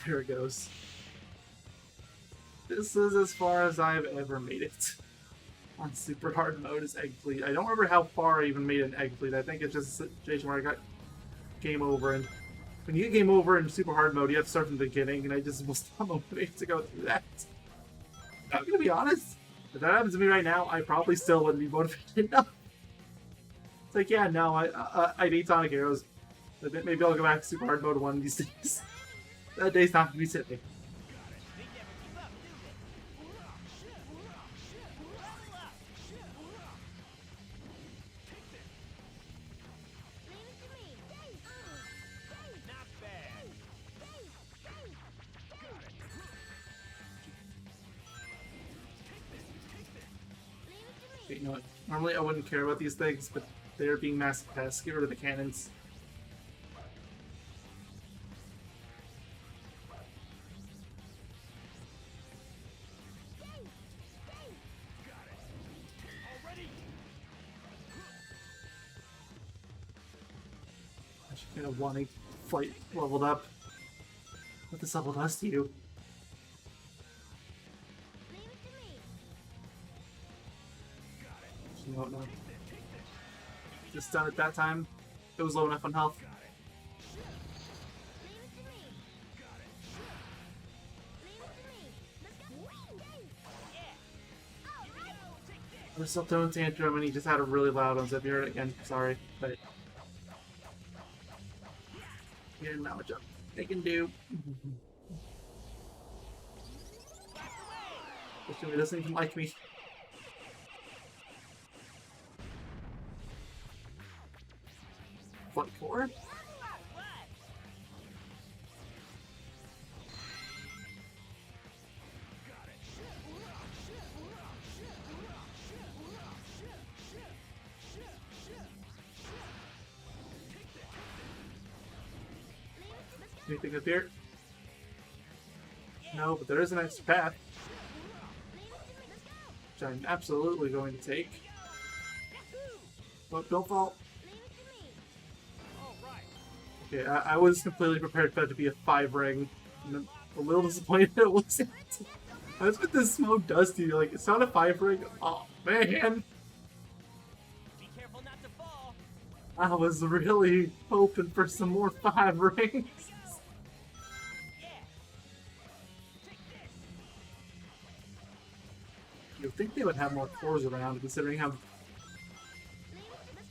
There it goes. This is as far as I've ever made it. On super hard mode is egg fleet. I don't remember how far I even made an egg fleet. I think it's just a situation where I got game over, and when you get game over in super hard mode, you have to start from the beginning, and I just was not motivated to go through that. I'm gonna be honest. If that happens to me right now, I probably still wouldn't be motivated enough. It's like, yeah, no, I need Sonic Arrows. Maybe I'll go back to super hard mode one of these days. That day's not gonna be sitting. You know what? Normally I wouldn't care about these things, but they're being massive pests. Get rid of the cannons. I should kind of want to fight leveled up. What this level does to you. You know what, no. Just done at that time. It was low enough on health. I was still throwing tantrum and he just had a really loud one, so if you heard it again, sorry. But yeah, not much they can do. He doesn't even like me. Flight forward. Anything up here? No, but there is an extra path. Which I'm absolutely going to take. Oh, don't fall. Okay, I was completely prepared for that to be a 5 ring. I'm a little disappointed it wasn't. That's what this smoke does to you. Like, it's not a 5 ring. Oh, man. Be careful not to fall. I was really hoping for some more 5 rings. You'd think they would have more cores around, considering how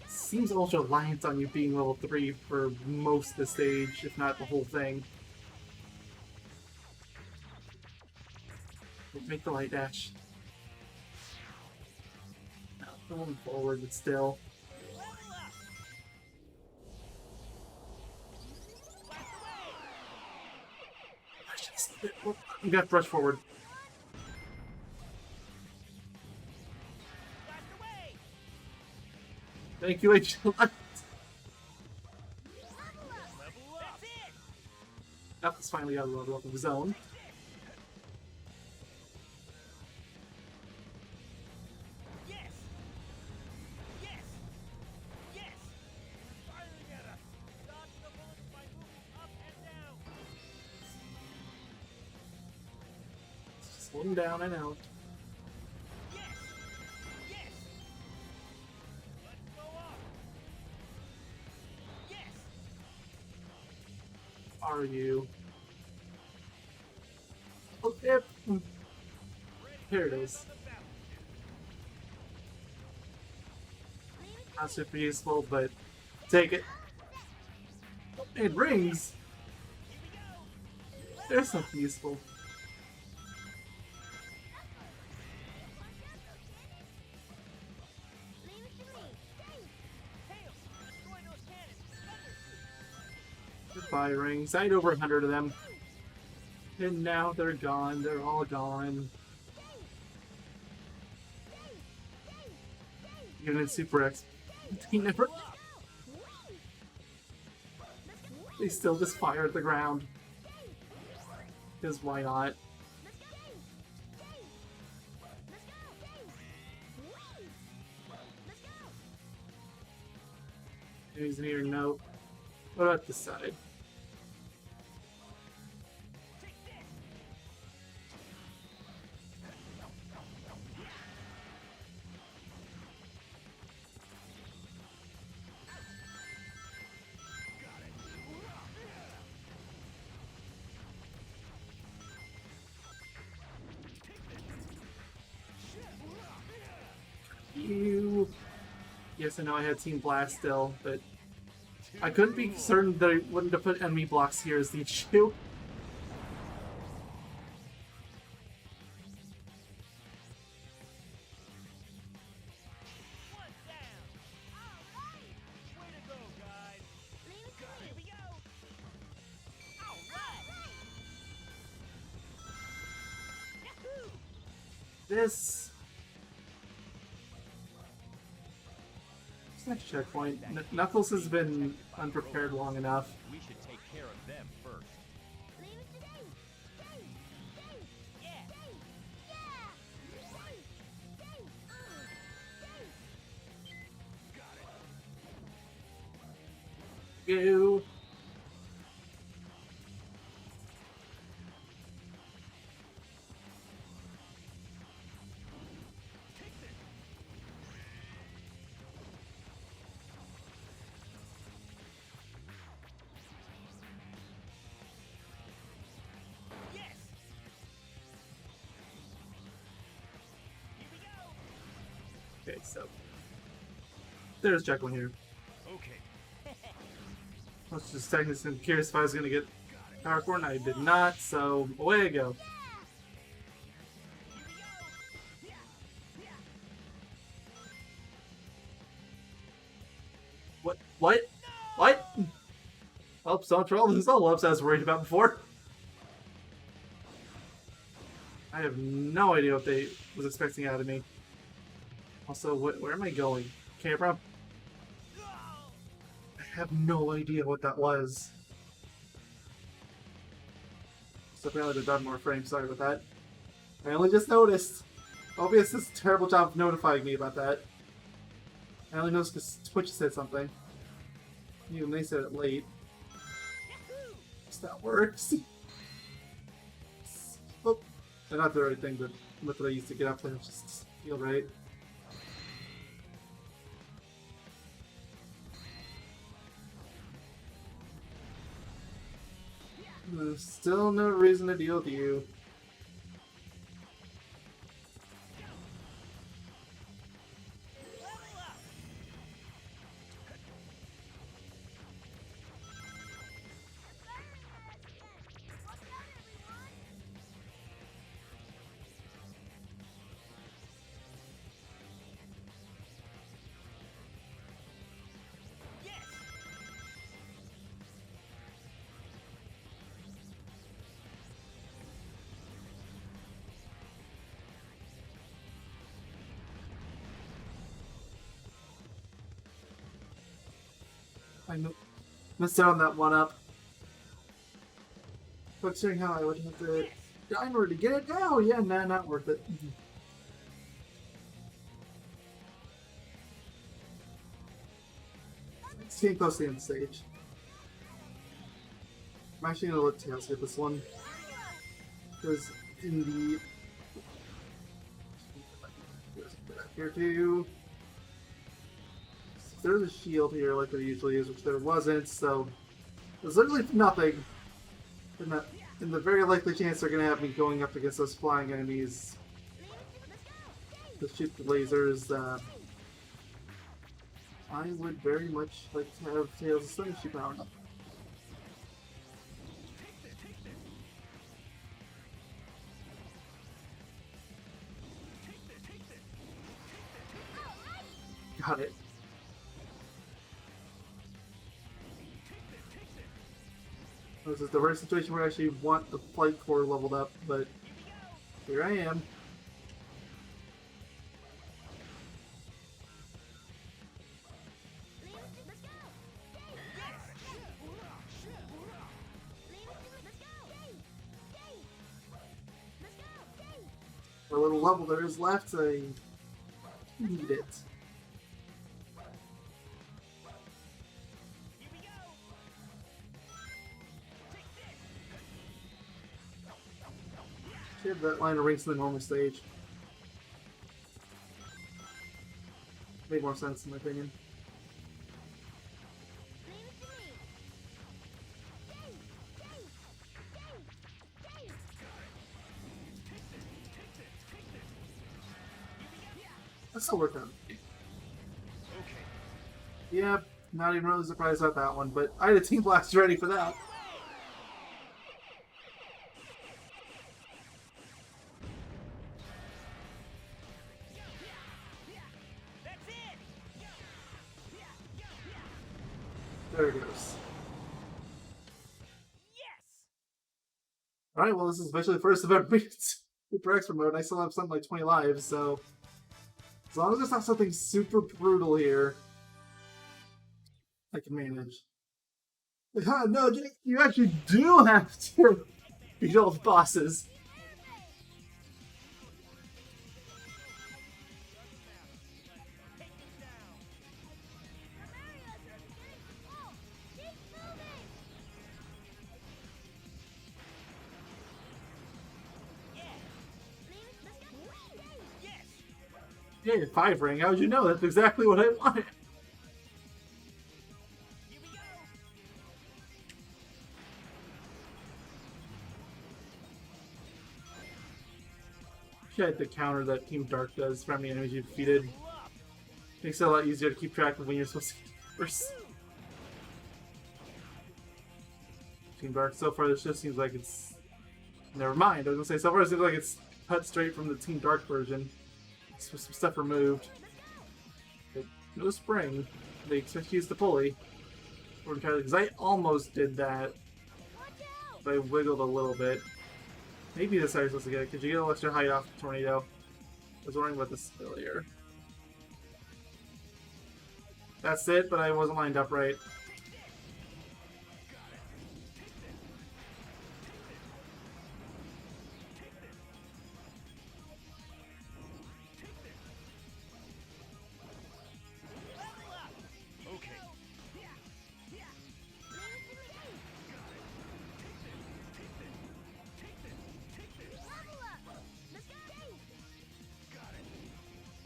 seems ultra reliant on you being level 3 for most of the stage, if not the whole thing. Make the light dash. Not going forward, but still. You got to rush forward. Thank you, H. Alpha's finally got a level up of his own. Yes. Yes. Yes. Finally get us. Dodge the bullets by moving up and down. Slow him down, I know. Yes. Yes. Let's go up. Yes. Are you? Oh, yep. Here it is. Not super useful, but take it. It rings. There's something useful. Goodbye rings. I had over 100 of them. And now they're gone. They're all gone. Even in Super X. They never... They still just fire at the ground. Because why not? Here's an ear note. What about this side? Yes, I know I had Team Blast still, but I couldn't be certain that I wouldn't have put enemy blocks here as the issue. One down. All right. Way to go, guys. Here we go. All right. Yahoo! This next checkpoint, Knuckles has been unprepared long enough. We should take care of them first. Yeah. Go. Yes. Here we go. Okay, so there's checkpoint here. Okay. I was just technically curious if I was gonna get power core, and I did not. So away I go. What? What? What? Oh, so much for all those ups I was worried about before. I have no idea what they was expecting out of me. Also, where am I going? Camera? I have no idea what that was. So apparently they've done more frames, sorry about that. I only just noticed. OBS does a terrible job of notifying me about that. I only noticed because Twitch said something. Even they said it late. Guess that works. Oh, not the right thing, but what I used to get up there just feel right. There's still no reason to deal with you. Yes. I missed out on that one up. Considering how I would have to die in order to get it now, yeah, nah, not worth it. It's getting close to the end stage. I'm actually gonna let Tails get this one. Because in the here too. There's a shield here like there usually is, which there wasn't, so there's literally nothing. In the very likely chance they're gonna have me going up against those flying enemies to shoot the lasers, I would very much like to have Tails' Sling shoot power up. Got it. This is the rare situation where I actually want the flight core leveled up, but here I am. The little level there is left, I need it. Should have that line of rings in the normal stage. Made more sense in my opinion. That's still worth it. Okay. Yeah, not even really surprised about that one, but I had a Team Blast ready for that. That's it. There it goes. Yes. Alright, well, this is officially the first I've ever beat Super Expert mode, and I still have something like 20 lives, so as long as it's not something super brutal here, I can manage. No, Jake, you actually do have to beat all the bosses. Yes. Yeah, 5 ring. How would you know? That's exactly what I wanted. Here we go. She had the counter that Team Dark does for how many enemies you defeated. Level up. Makes it a lot easier to keep track of when you're supposed to get first. Team Dark, so far this just seems like it's... Never mind, I was gonna say, so far it seems like it's cut straight from the Team Dark version. Some stuff removed. But no spring. They expect you to use the pulley. Because I almost did that. But I wiggled a little bit. Maybe this is how you're supposed to get it. Could you get a little extra height off the tornado? I was wondering about this earlier. That's it, but I wasn't lined up right. Okay.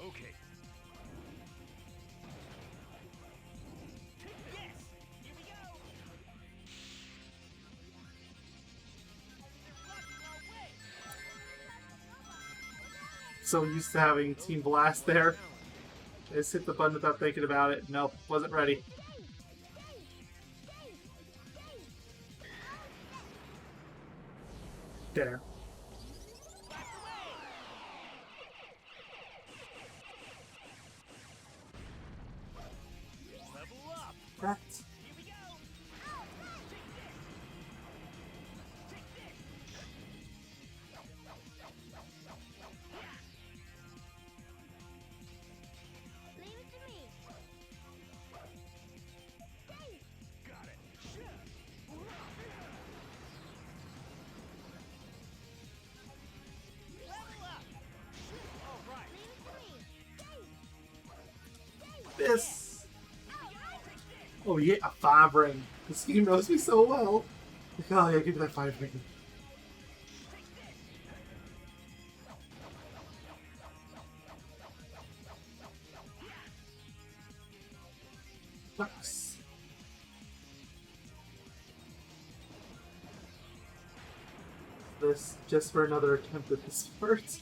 Okay. Yes. Here we go. They're blocking our way. So used to having Team Blast there. I just hit the button without thinking about it. Nope, wasn't ready. There. Level up. That. Here we go. Take this. Leave it to me. Got it. Level up. All right. This. Oh yeah, a 5 ring. This game knows me so well. Like, oh yeah, give me that 5 ring. Nice. This just for another attempt at this part.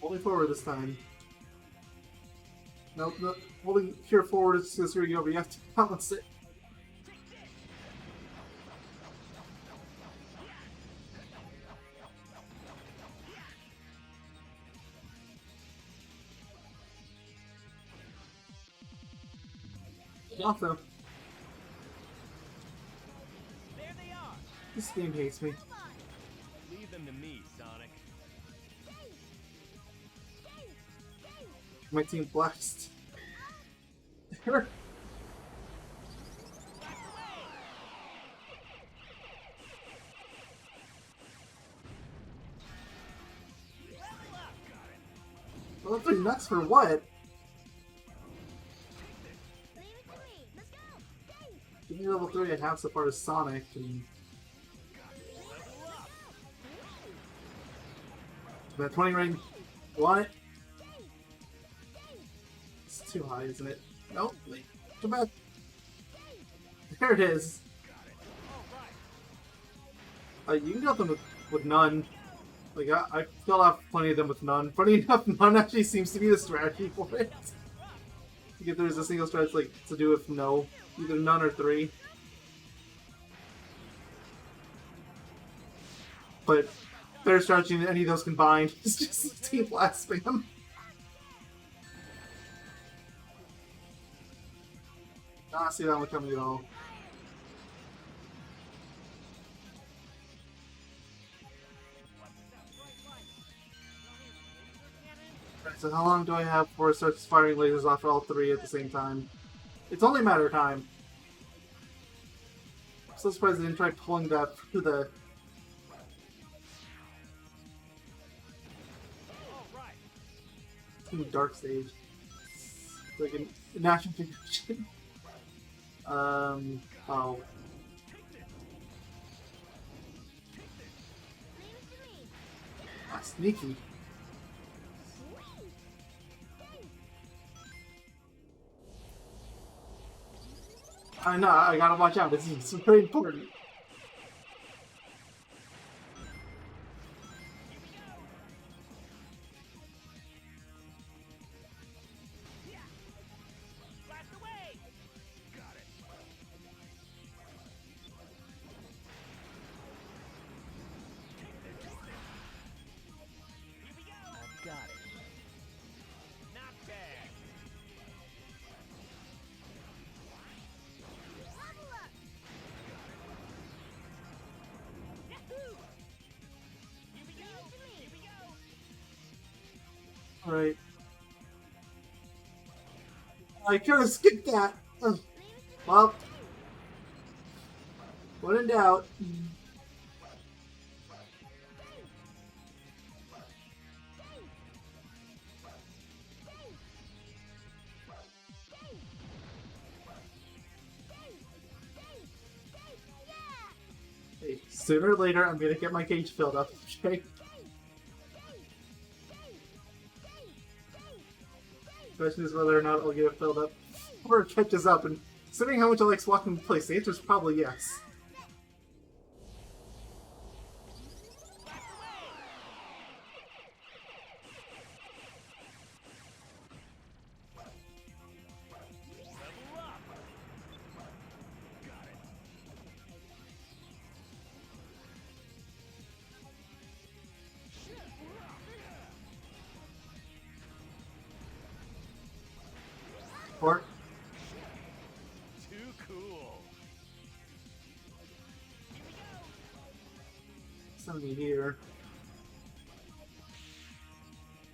Holding forward this time. Nope, nope. Holding here forward is just where you go, but you have to balance it. Off though. There they are. This game hates me. Leave them to me, Sonic. My team blast. There. Well, that's nuts for what? Leave it to me. Let's go. Give me level 3 at half so far as Sonic, and that 20 ring. Want it? It's too high, isn't it? Nope. Wait. Come back. There it is. You can get them with none. Like, I still have plenty of them with none. Funny enough, none actually seems to be the strategy for it. If there's a single strat, it's like to do with no, either none or 3. But better strategy than any of those combined is just team blast spam. Not see that one coming at all. Right, so how long do I have before it starts firing lasers off all 3 at the same time? It's only a matter of time. I'm so surprised they didn't try pulling that through the... Dark stage. It's like a national convention. Oh. Ah, sneaky. I know, I gotta watch out. This is very important. Blast away! Got it. Here we go! I've got it. Not bad. Level up. Yahoo! Here we go! Here we go! Alright. I kinda skipped that. Ugh. Well. When in doubt. Hey, sooner or later, I'm gonna get my cage filled up, okay? Question is whether or not I'll get it filled up or it catches up. And considering how much I like walking the place, the answer is probably yes. Level up! Got it. Or Too cool. somebody here.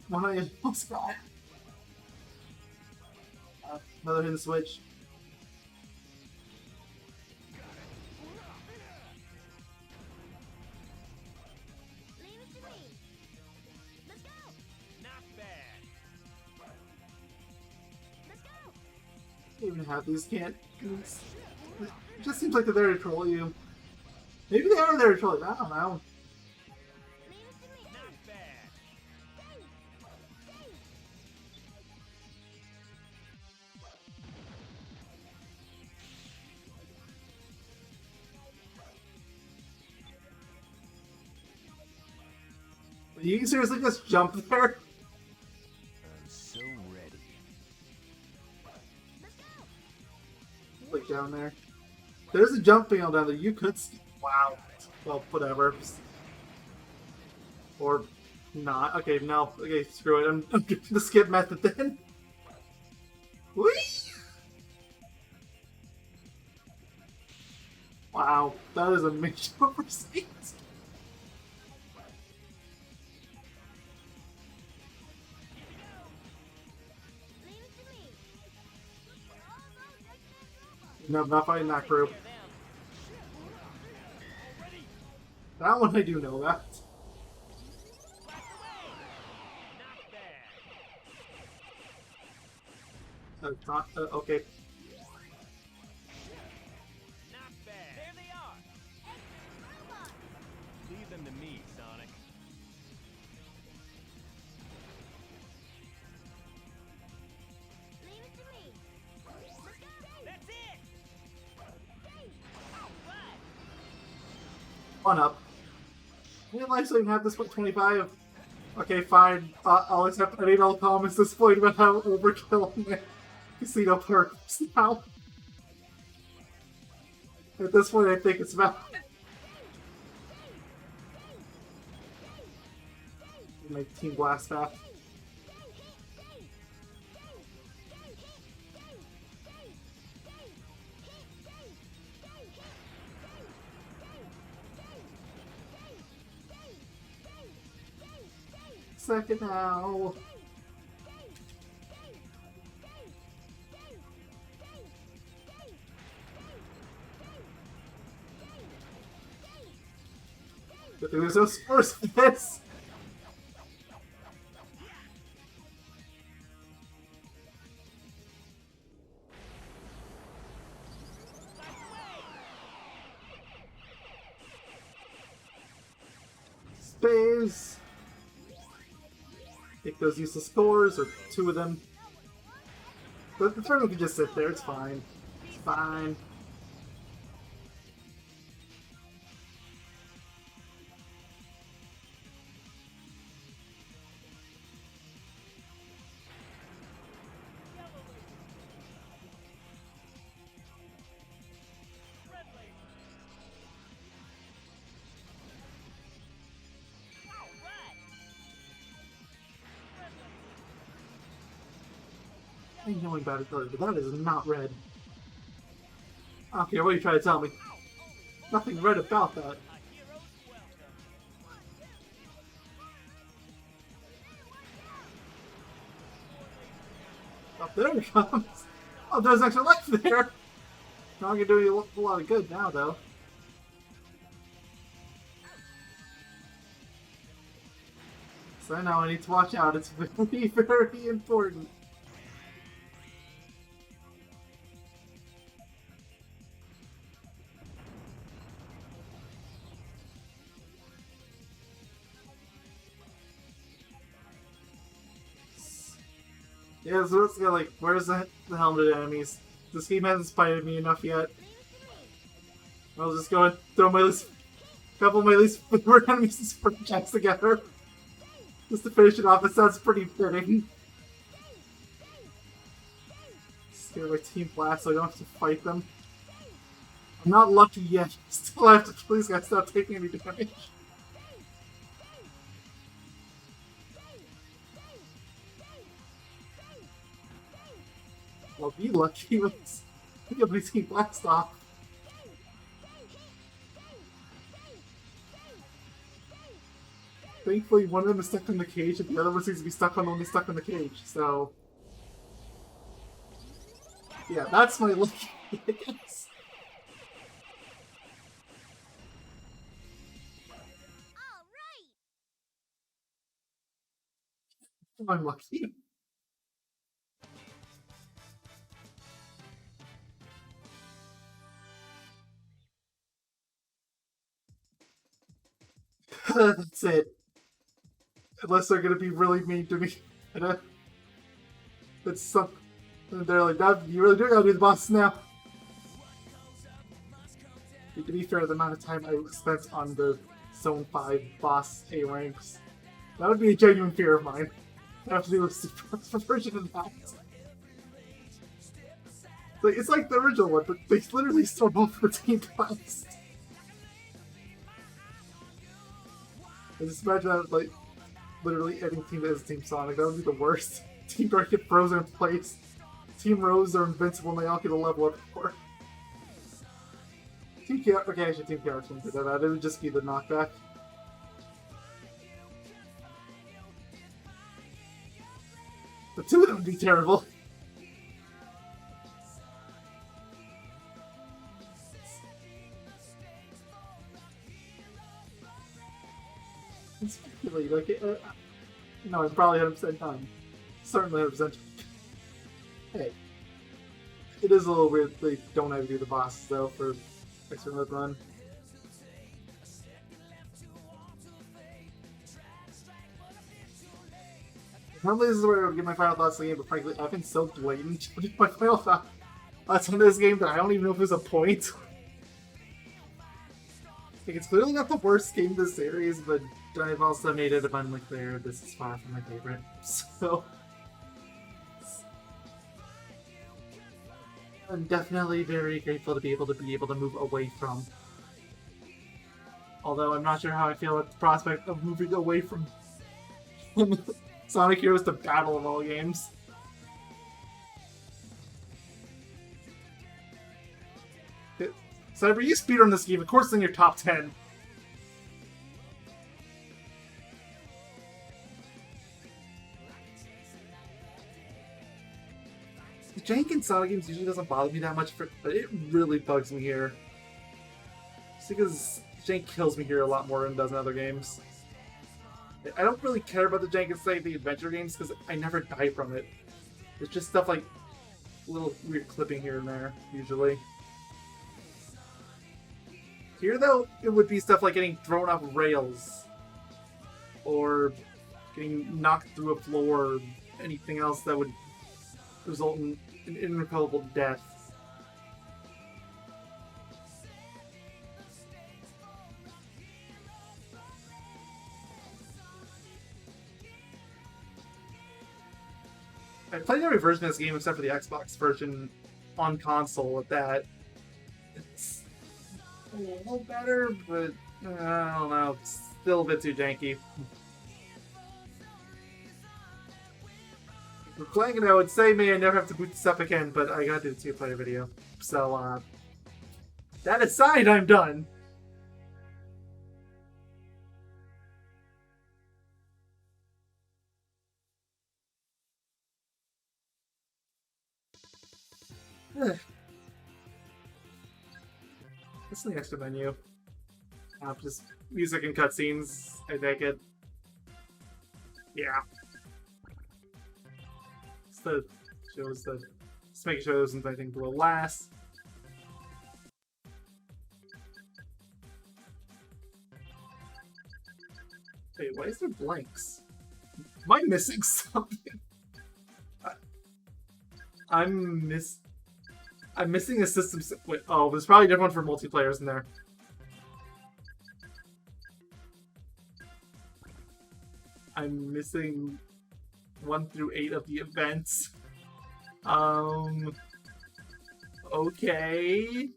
One I almost got. Another hidden switch. Leave it to me. Let's go. Not bad. Let's go. Even half these can't. It just seems like they're there to troll you. Maybe they are there to troll you. I don't know. Leave it to me. Not bad. You can seriously just jump there. I'm so ready. Let's go. Like down there. There's a jump panel down there. You could. Wow. Well, whatever. Or not. Okay, no. Okay, screw it. I'm doing the skip method then. Whee! Wow, that is a major oversight. Leave it to me. No, I'm not fighting that group. That one I do know that. Not bad. Okay. Not bad. There they are. Robot. Leave them to me, Sonic. Leave it to me. Let's go. That's it. All right. One up. I didn't like so you can have this put 25. Okay, fine. I'll accept any and all comments at this point about how overkill. casino perks now. At this point, I think it's about make Team Blast back. Second now. But there's no scores for this. Space. Take those useless scores, or two of them. The turtle can just sit there, it's fine. It's fine. I ain't knowing about it though, but that is not red. I don't care what you try to tell me. Nothing red about that. Oh, there it comes. Oh, there's extra life there. Not gonna do you a lot of good now, though. So now I need to watch out. It's very, very important. Yeah, so let's go, like, where's the helmeted enemies? This game hasn't spited me enough yet. I'll just go and throw my least, couple of my least favorite enemies and spring checks together. Just to finish it off, it sounds pretty fitting. Scare my Team Blast so I don't have to fight them. I'm not lucky yet. Still have to kill these guys without taking any damage. I'll be lucky once I get my Team Blast off. Thankfully, one of them is stuck in the cage, and the other one seems to be stuck on only stuck in the cage. So, yeah, that's my lucky, I guess. I'm lucky. That's it. Unless they're gonna be really mean to me. It's something. They're like, that, you really do gotta do the boss now. To be fair, the amount of time I spent on the Zone 5 boss A ranks, that would be a genuine fear of mine. I have to do a super version of that. It's like the original one, but they literally stole both for Team Blast. I just imagine that, like, literally any team that is Team Sonic, that would be the worst. Team Dark get frozen in place. Team Rose are invincible and they all get a level up before. Team Chaos, okay, actually Team Chaos wouldn't do that, it would just be the knockback. The two of them would be terrible. It's really, like, no, I'm probably 100% done. Certainly 100%. Hey. It is a little weird they don't have to do the bosses, though, for extra mode run. Normally this is where I would get my final thoughts on the game, but frankly, I've been so blatant with my final thoughts on this game that I don't even know if there's a point. Like, it's clearly not the worst game in the series, but I've also made it abundantly clear this is far from my favorite. So, I'm definitely very grateful to be able to move away from. Although I'm not sure how I feel at the prospect of moving away from Sonic Heroes, the battle of all games. Cyber, you speedrun this game, of course it's in your top 10. The jank in Sonic games usually doesn't bother me that much, but it really bugs me here. Just because jank kills me here a lot more than it does in other games. I don't really care about the jank in, say, the adventure games, because I never die from it. It's just stuff like little weird clipping here and there, usually. Here, though, it would be stuff like getting thrown off rails, or getting knocked through a floor, or anything else that would result in an irreparable death. I played every version of this game except for the Xbox version on console at that. It's a little better, but I don't know, it's still a bit too janky. If we're playing it, I would say may I never have to boot this up again, but I gotta do the 2-player video. So, that aside, I'm done. What's the extra menu? Just music and cutscenes, I take it. Yeah. It's the shows the just making sure there isn't anything below last. Wait, why is there blanks? Am I missing something? I'm missing a system. Wait, oh, there's probably a different one for multiplayers in there. I'm missing 1 through 8 of the events. Okay.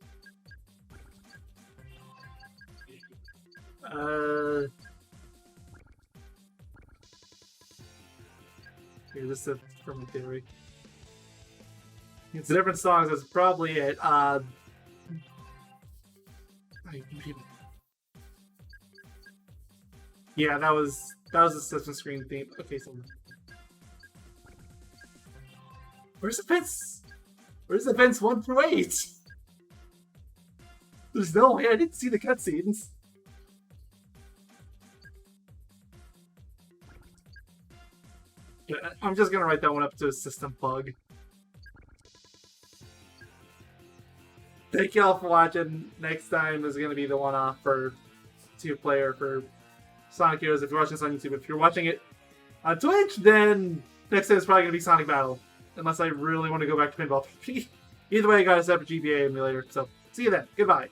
Here, this is from a theory. It's different songs, that's probably it. Yeah, that was the system screen theme. Okay, so where's events? Where's events 1 through 8? There's no way I didn't see the cutscenes. Yeah, I'm just gonna write that one up to a system bug. Thank y'all for watching. Next time is going to be the one-off for 2-player for Sonic Heroes. If you're watching this on YouTube, if you're watching it on Twitch, then next time is probably going to be Sonic Battle. Unless I really want to go back to Pinball 3. Either way, I got a separate GBA emulator. So, see you then. Goodbye.